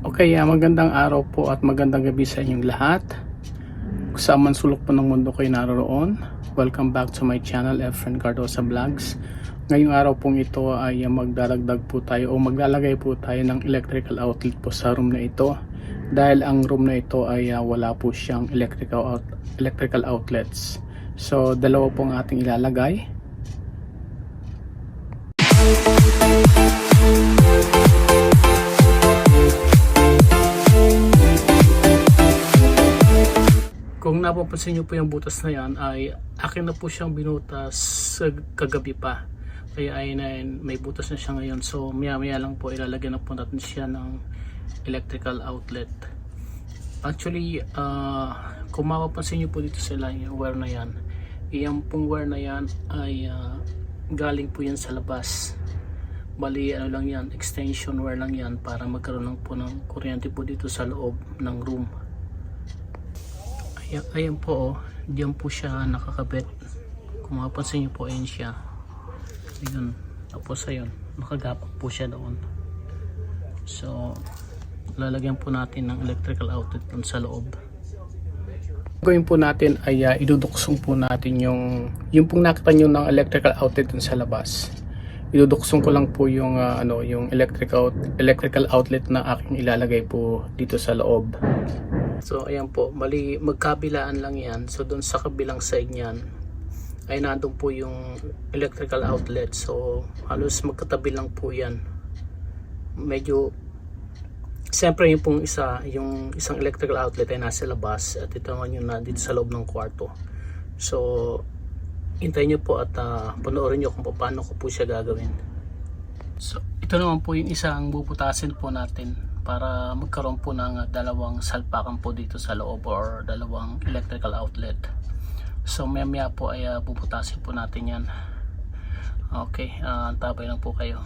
Okay, magandang araw po at magandang gabi sa inyong lahat. Kung saan man sulok po ng mundo kayo naroon, welcome back to my channel, Efren Cardosa Vlogs. Ngayong araw pong ito ay magdaragdag po tayo o maglalagay po tayo ng electrical outlet po sa room na ito. Dahil ang room na ito ay wala po siyang electrical outlets. So, dalawa pong ating ilalagay. Kung napapansin nyo po yung butas na yan, ay akin na po siyang binutas kagabi pa. Kaya ay may butas na siya ngayon. So maya maya lang po ilalagyan na po natin siya ng electrical outlet. Actually, kung mapapansin nyo po dito sa yung wire na yan, yung pong wire na yan ay galing po yan sa labas. Bali ano lang yan, extension wire lang yan para magkaroon lang po ng kuryente po dito sa loob ng room. Ayan po, diyan po siya nakakabit. Kung mapapansin nyo po, ayan siya. Ayun, tapos ayun, nakagapak po siya doon. So, lalagyan po natin ng electrical outlet dun sa loob. Gawin po natin ay iduduksong po natin yung pong nakita nyo ng electrical outlet dun sa labas. Iduduksong ko lang po yung yung electrical outlet na aking ilalagay po dito sa loob. So ayan po, bali magkabilaan lang yan. So doon sa kabilang side niyan ay nandun po yung electrical outlet. So halos magkatabi lang po yan. Medyo siyempre yung pong yung isang electrical outlet ay nasa labas at ito naman yung nandito sa loob ng kwarto. So hintayin nyo po at panoorin nyo kung paano ko po siya gagawin. So ito naman po yung isang bubutasin po natin para magkaroon po ng dalawang salpakan po dito sa loob or dalawang electrical outlet. So maya maya po ay bubutasin po natin yan. Okay, antabay lang po kayo.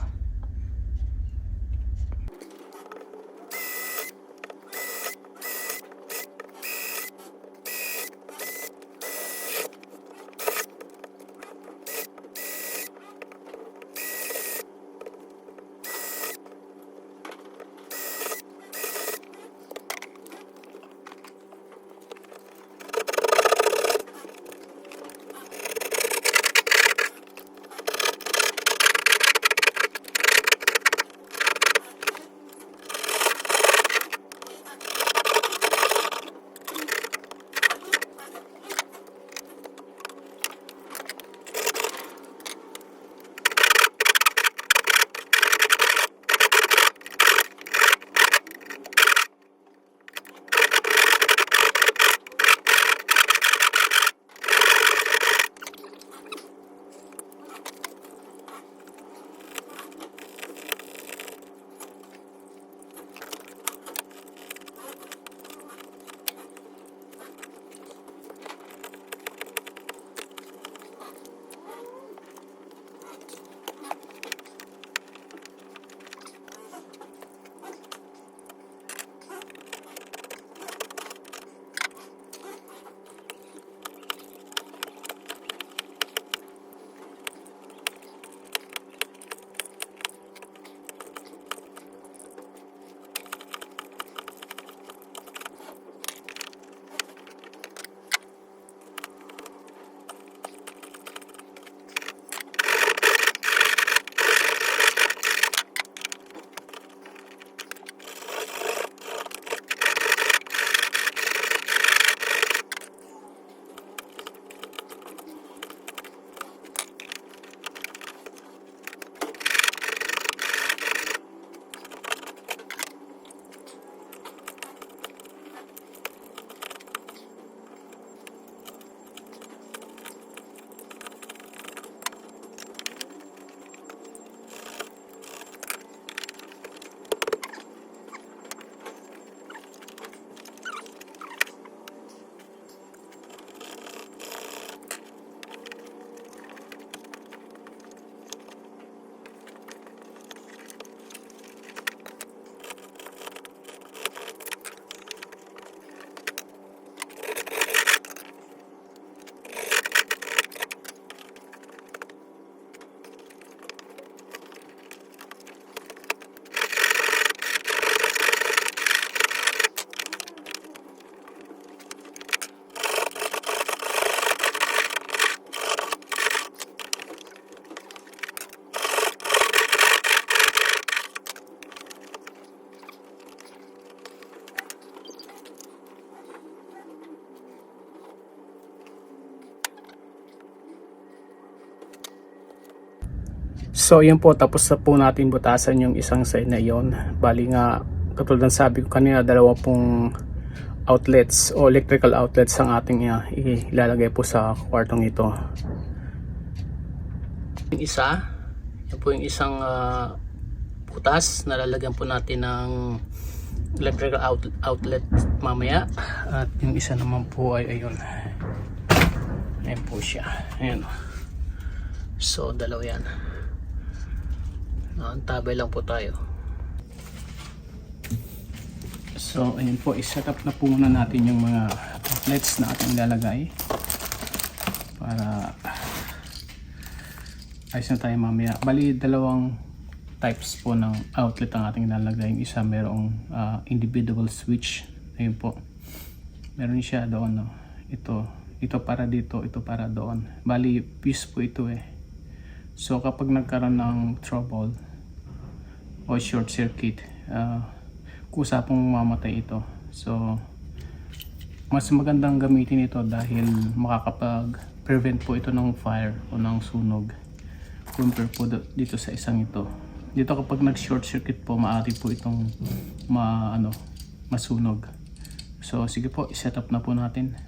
So yun po, tapos na po natin butasan yung isang side na yon. Bali nga, katulad ng sabi ko kanina, dalawa pong outlets o electrical outlets ang ating ilalagay po sa kwartong ito. Yung isa, yun po yung isang butas na lalagyan po natin ng electrical outlet mamaya. At yung isa naman po ay ayun. Ayan po siya. Ayan. So dalawa yan. Tabay lang po tayo. So ayun po, iset up na po muna natin yung mga outlets na ating ilalagay para ayos na tayo mamaya. Bali dalawang types po ng outlet ang ating ilalagay. Yung isa merong individual switch. Ayun po, meron siya doon, no? Ito para dito, ito para doon. Bali fuse po ito eh. So kapag nagkaroon ng trouble o short circuit, kusa pong mamatay ito. So mas magandang gamitin ito dahil makakapag-prevent po ito ng fire o ng sunog compare po dito sa isang ito. Dito kapag nag-short circuit po, maaari po itong masunog. So sige po, i-set up na po natin.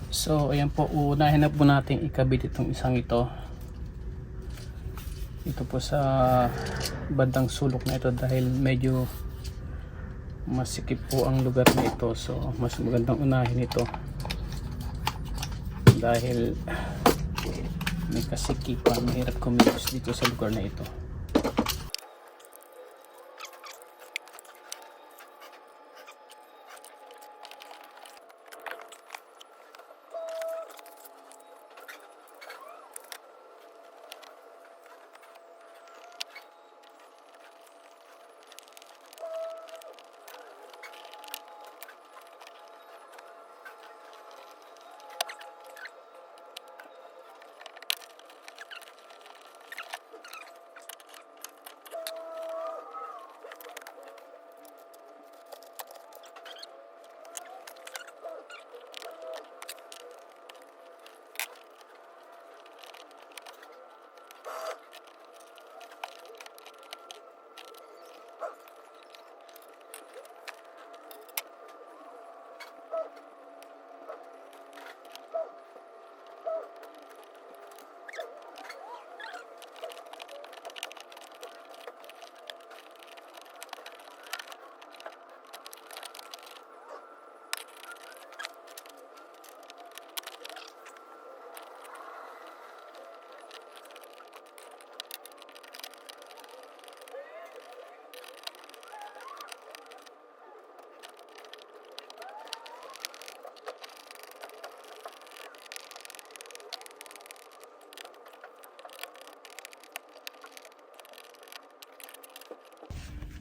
So ayan po, unahin na po natin ikabit itong isang ito. Ito po sa bandang sulok na ito dahil medyo masikip po ang lugar na ito. So mas magandang unahin ito dahil may kasikipan, mahirap kumilos dito sa lugar na ito.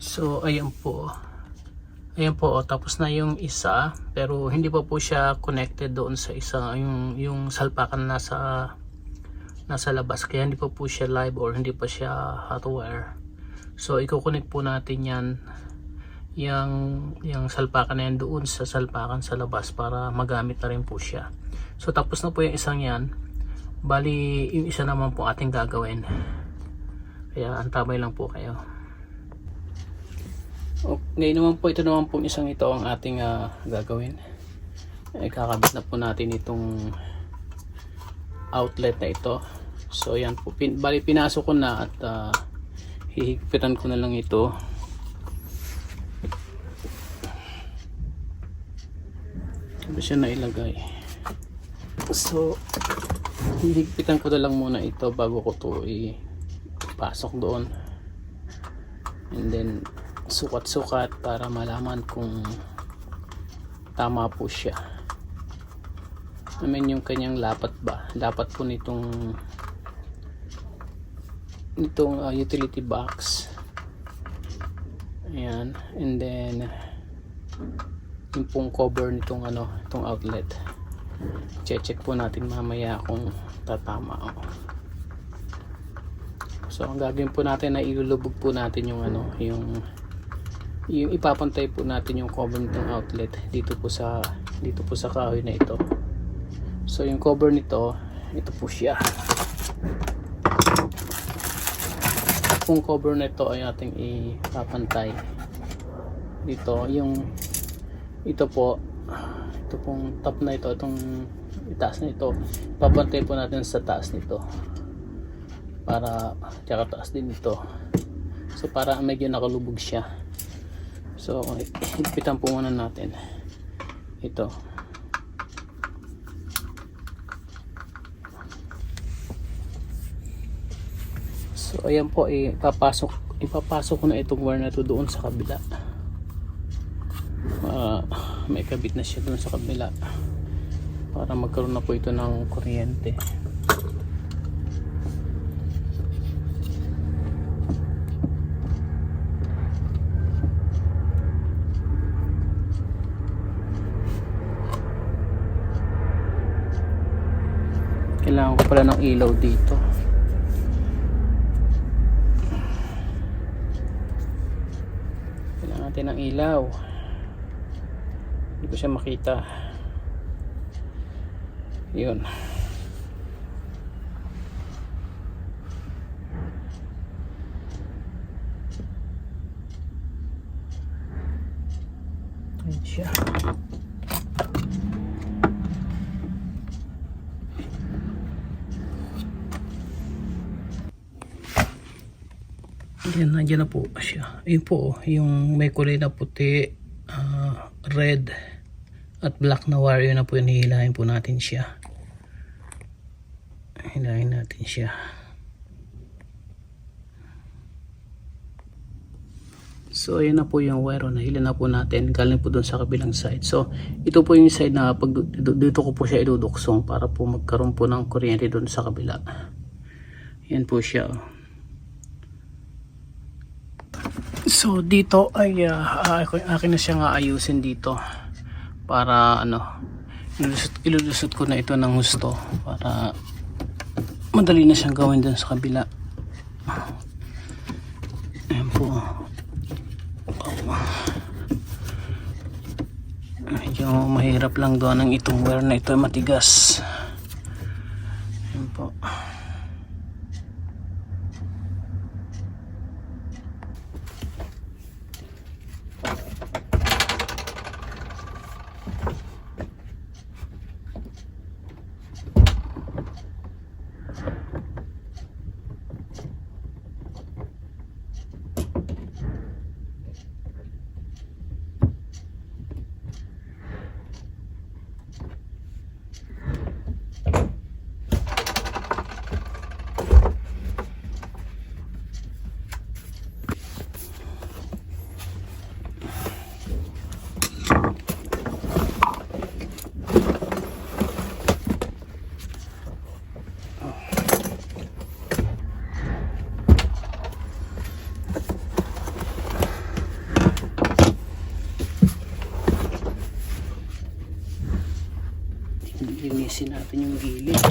So ayan po. Ayan po, tapos na yung isa, pero hindi pa po siya connected doon sa isa, yung salpakan nasa labas, kaya hindi pa po siya live or hindi pa siya hot wire. So i-connect po natin yan, yung salpakan na yan doon sa salpakan sa labas para magamit na rin po siya. So tapos na po yung isang yan, bali yung isa naman po ating gagawin, kaya antabay lang po kayo. Ngayon naman po, ito naman po isang ito ang ating gagawin. Kakabit na po natin itong outlet na ito. So yan po, bali pinasok ko na at hihigpitan ko na lang ito. Ano siya nailagay? So hihigpitan ko na lang muna ito bago ko to ipasok doon. And then sukat-sukat para malaman kung tama po siya. I mean yung kanyang lapat ba, lapat po nitong utility box. Ayan. And then yung pong cover nitong itong outlet, check po natin mamaya kung tatama. So ang gagawin po natin na ilulubog po natin yung yung ipapantay po natin yung cover nitong outlet dito po sa kahoy na ito. So yung cover nito, ito po siya. Yung cover na ito ay ating ipapantay dito. Ito pong top na ito, itong itaas na ito, papantay po natin sa taas nito para tsaka taas din ito. So para medyo nakalubog siya. So higpitan po muna natin ito. So ayan po, ipapasok ko na itong wire na ito doon sa kabila. May kabit na siya doon sa kabila para magkaroon na po ito ng kuryente. Kailangan ko pala ng ilaw dito. Kailangan natin ng ilaw. Hindi ko siya makita. Yun. Ayan siya. Yan, nandiyan na po siya. Ayun po, yung may kulay na puti, red at black na wire, yun na po, hinihilahin po natin siya. Hilahin natin siya. So ayun na po yung wire, nahila na po natin, galing po dun sa kabilang side. So ito po yung side na pag dito ko po siya iduduksong para po magkaroon po ng kuryente dun sa kabila. Yan po siya. So dito ay akin na siyang aayusin dito para ilulusot ko na ito ng gusto para madali na siyang gawin dun sa kabila. Ayan po. Medyo mahirap lang doon ang itong wire na ito, matigas. Ayan po. ayusin natin yung gilid.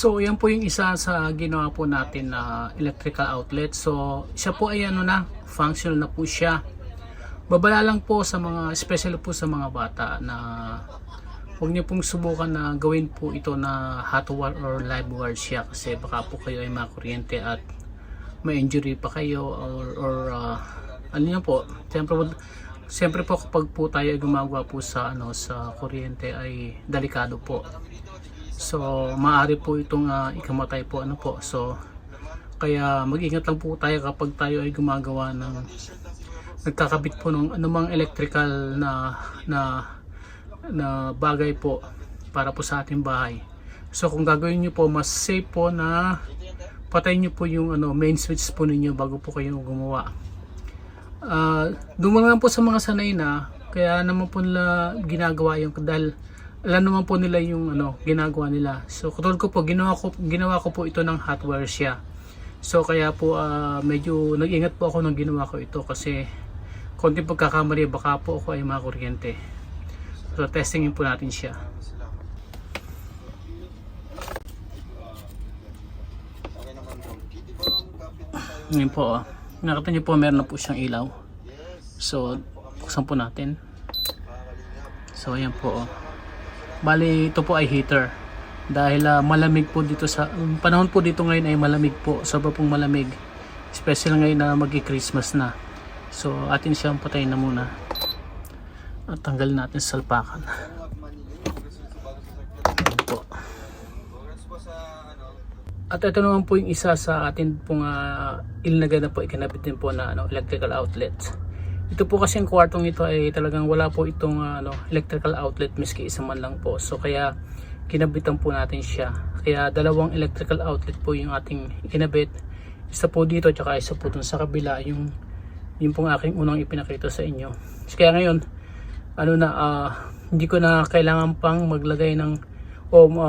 So yan po yung isa sa ginawa po natin na electrical outlet. So siya po ay ano na, functional na po siya. Babala lang po sa mga, especially po sa mga bata, na huwag niyo pong subukan na gawin po ito na hot wire or live wire siya, kasi baka po kayo ay makuryente at may injury pa kayo or ano yun po. Siyempre po kapag po tayo ay gumagawa po sa ano, sa kuryente ay delikado po. So maaari po itong ikamatay po ano po. So kaya mag-ingat lang po tayo kapag tayo ay gumagawa ng, nagkakabit po ng anumang electrical na bagay po para po sa ating bahay. So kung gagawin niyo po, mas safe po na patayin niyo po yung ano, main switch po ninyo bago po kayo gumawa. Dumaan po sa mga sanay na, kaya naman po nila ginagawa yung, dahil alam naman po nila yung ano, ginagawa nila. So katulad ko po, ginawa ko po ito ng hot wire siya. So kaya po medyo nag-ingat po ako nang ginawa ko ito, kasi konting pagkakamali baka po ako ay makuryente. So testingin po natin siya. Ngayon po nakita niyo po meron na po siyang ilaw. So buksan po natin. So ayan po bali ito po ay heater, dahil malamig po dito sa panahon po dito ngayon, ay malamig po, sobra pong malamig, especially ngayon na magi-Christmas na. So atin siyang patayin na muna at tanggalin natin sa salpakan po. At ito naman po yung isa sa atin pong ilagay na po, ikinabit din po na ano, electrical outlet. Ito po kasi ang kwartong ito ay talagang wala po itong electrical outlet, miski isa man lang po. So kaya kinabitan po natin siya. Kaya dalawang electrical outlet po yung ating ikinabit. Isa po dito, tsaka isa po dun sa kabila, yung pong aking unang ipinakita sa inyo. So kaya ngayon hindi ko na kailangan pang maglagay ng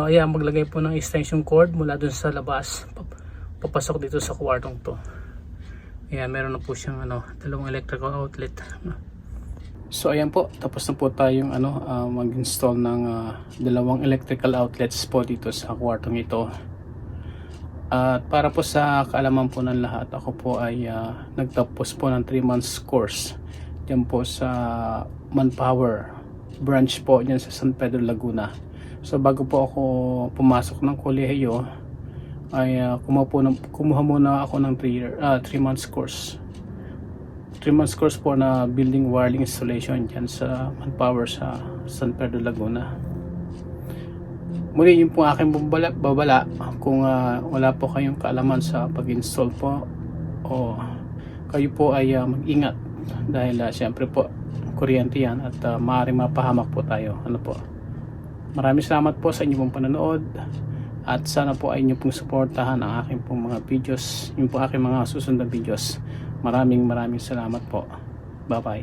maglagay po ng extension cord mula dun sa labas papasok dito sa kwartong to. Ayan, meron na po siyang dalawang electrical outlet. So ayan po, tapos na po tayong mag-install ng dalawang electrical outlets po dito sa kwartong ito. At para po sa kaalaman po ng lahat, ako po ay nagtapos po ng 3 months course diyan po sa Manpower branch po diyan sa San Pedro, Laguna. So bago po ako pumasok ng kolehiyo, ay kumuha muna ako ng 3 months course. 3 months course po na building wiring installation dyan sa Manpower sa San Pedro, Laguna. Muli yun po aking babala kung wala po kayong kaalaman sa pag-install po, o kayo po ay mag-ingat dahil siyempre po kuryente yan at maaaring mapahamak po tayo. Maraming salamat po sa inyong panonood at sana po ay inyong pong suportahan ang aking pong mga videos, yung po aking mga susunod na videos. Maraming salamat po. Bye bye.